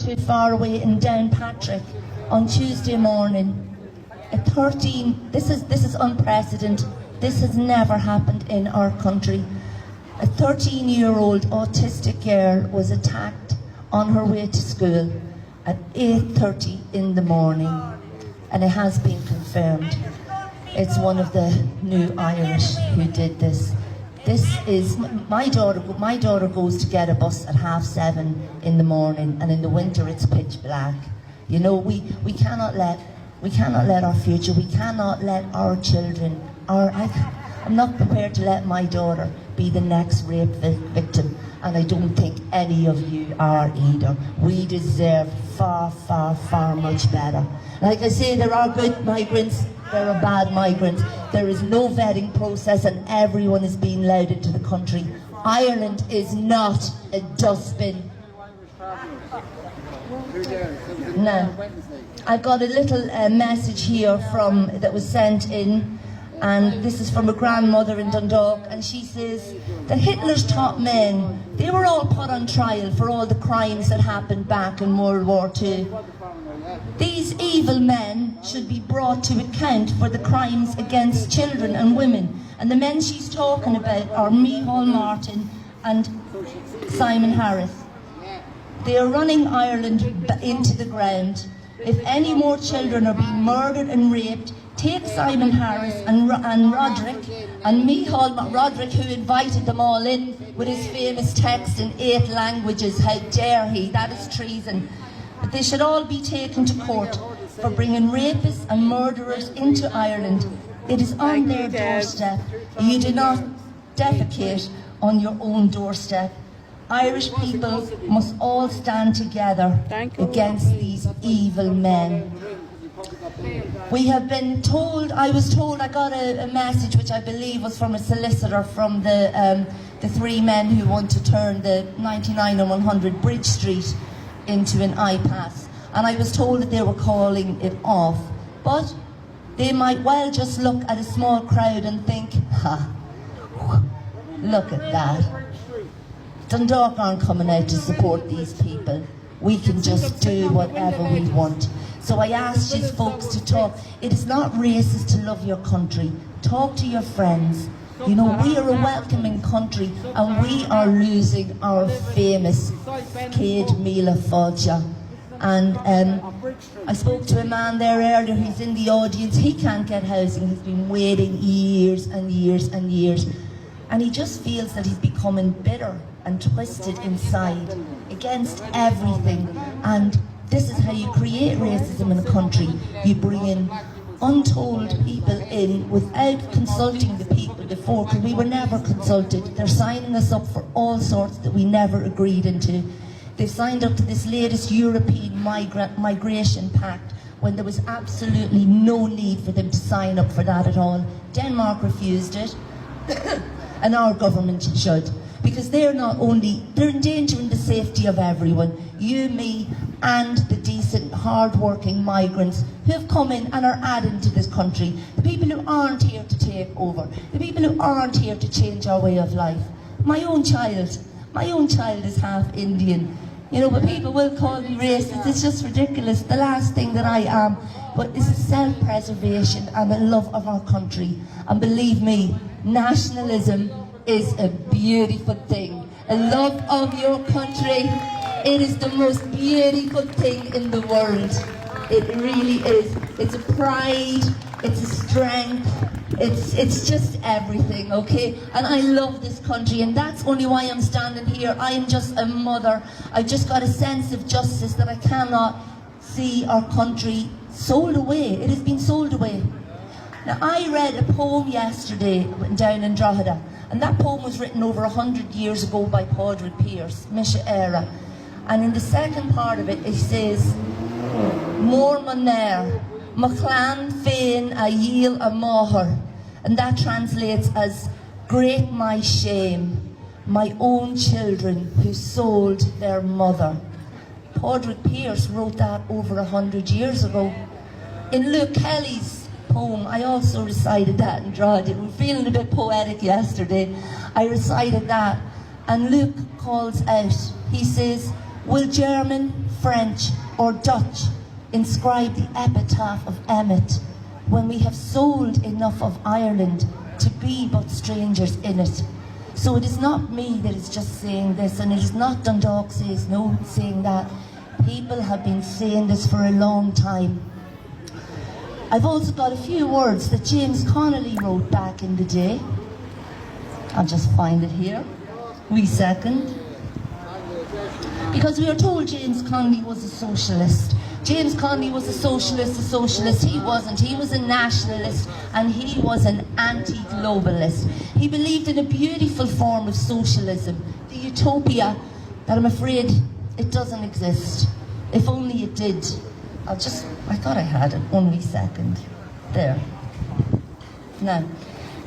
to Faraway in Downpatrick on Tuesday morning. This is unprecedented. This has never happened in our country. A 13-year-old autistic girl was attacked on her way to school at 8:30 in the morning, and it has been confirmed. It's one of the New Irish who did this. This is my daughter. My daughter goes to get a bus at 7:30 in the morning, and in the winter it's pitch black. You know, we cannot let our future. We cannot let our children. I'm not prepared to let my daughter be the next rape victim, and I don't think any of you are either. We deserve far, far, far much better. Like I say, there are good migrants, there are bad migrants. There is no vetting process, and everyone is being allowed into the country. Ireland is not a dustbin. No. I've got a little message here that was sent in, and this is from a grandmother in Dundalk, and she says that Hitler's top men, they were all put on trial for all the crimes that happened back in World War II. These evil men should be brought to account for the crimes against children and women. And the men she's talking about are Micheál Martin and Simon Harris. They are running Ireland into the ground. If any more children are being murdered and raped, take Simon Harris and Roderick, and Roderick, who invited them all in with his famous text in 8 languages. How dare he? That is treason. But they should all be taken to court for bringing rapists and murderers into Ireland. It is on their doorstep. You do not defecate on your own doorstep. Irish people must all stand together against these evil men. We have been told, I got a message which I believe was from a solicitor from the 3 men who want to turn the 99 and 100 Bridge Street into an iPass, and I was told that they were calling it off. But they might well just look at a small crowd and think, look at that. Dundalk aren't coming out to support these people. We can just do whatever we want. So I ask these folks to talk. It is not racist to love your country. Talk to your friends. You know, we are a welcoming country, and we are losing our famous Céad Míle Fáilte. And I spoke to a man there earlier who's in the audience. He can't get housing. He's been waiting years and years and years. And he just feels that he's becoming bitter and twisted inside against everything. And this is how you create racism in a country. You bring in untold people in without consulting the people before, because we were never consulted. They're signing us up for all sorts that we never agreed into. They signed up to this latest European migration pact when there was absolutely no need for them to sign up for that at all. Denmark refused it, and our government should, because they're endangering the safety of everyone, you, me, and the decent, hard-working migrants who have come in and are adding to this country. The people who aren't here to take over, the people who aren't here to change our way of life. My own child is half Indian. You know, but people will call me racist. It's just ridiculous. The last thing that I am, but is self-preservation and a love of our country. And believe me, nationalism is a beautiful thing. A love of your country, it is the most beautiful thing in the world. It really is. It's a pride, it's a strength, it's just everything, okay? And I love this country, and that's only why I'm standing here. I am just a mother. I've just got a sense of justice that I cannot see our country sold away. It has been sold away. Now, I read a poem yesterday down in Drogheda, and that poem was written over 100 years ago by Padraig Pearse, Misha Era. And in the second part of it, it says, Mór Maner, Maclan Féin a Yiel a Máhar. And that translates as, great my shame, my own children who sold their mother. Padraig Pearse wrote that over 100 years ago. In Luke Kelly's poem, I also recited that in Drogheda. We were feeling a bit poetic yesterday. I recited that, and Luke calls out, he says, Will German, French or Dutch inscribe the epitaph of Emmet when we have sold enough of Ireland to be but strangers in it? So it is not me that is just saying this, and it is not Dundalk Says No saying that. People have been saying this for a long time. I've also got a few words that James Connolly wrote back in the day. I'll just find it here. Wee second. Because we are told James Connolly was a socialist. James Connolly was a socialist. He wasn't. He was a nationalist and he was an anti-globalist. He believed in a beautiful form of socialism, the utopia that I'm afraid it doesn't exist. If only it did. I thought I had it. 1 wee second. There. Now,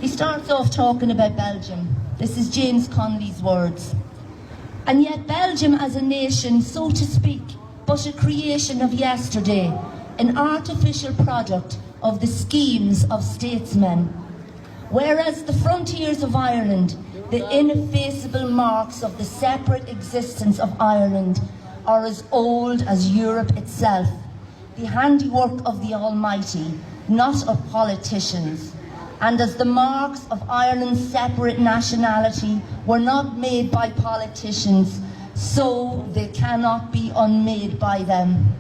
he starts off talking about Belgium. This is James Connolly's words. And yet Belgium as a nation, so to speak, but a creation of yesterday, an artificial product of the schemes of statesmen. Whereas the frontiers of Ireland, the ineffaceable marks of the separate existence of Ireland, are as old as Europe itself, the handiwork of the Almighty, not of politicians. And as the marks of Ireland's separate nationality were not made by politicians, so they cannot be unmade by them.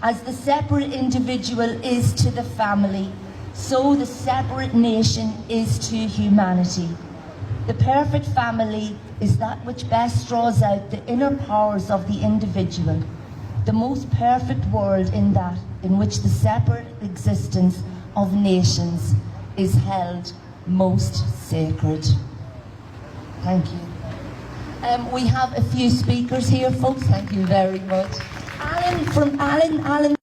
As the separate individual is to the family, so the separate nation is to humanity. The perfect family is that which best draws out the inner powers of the individual, the most perfect world in which the separate existence of nations is held most sacred. Thank you. We have a few speakers here, folks. Thank you very much. Alan.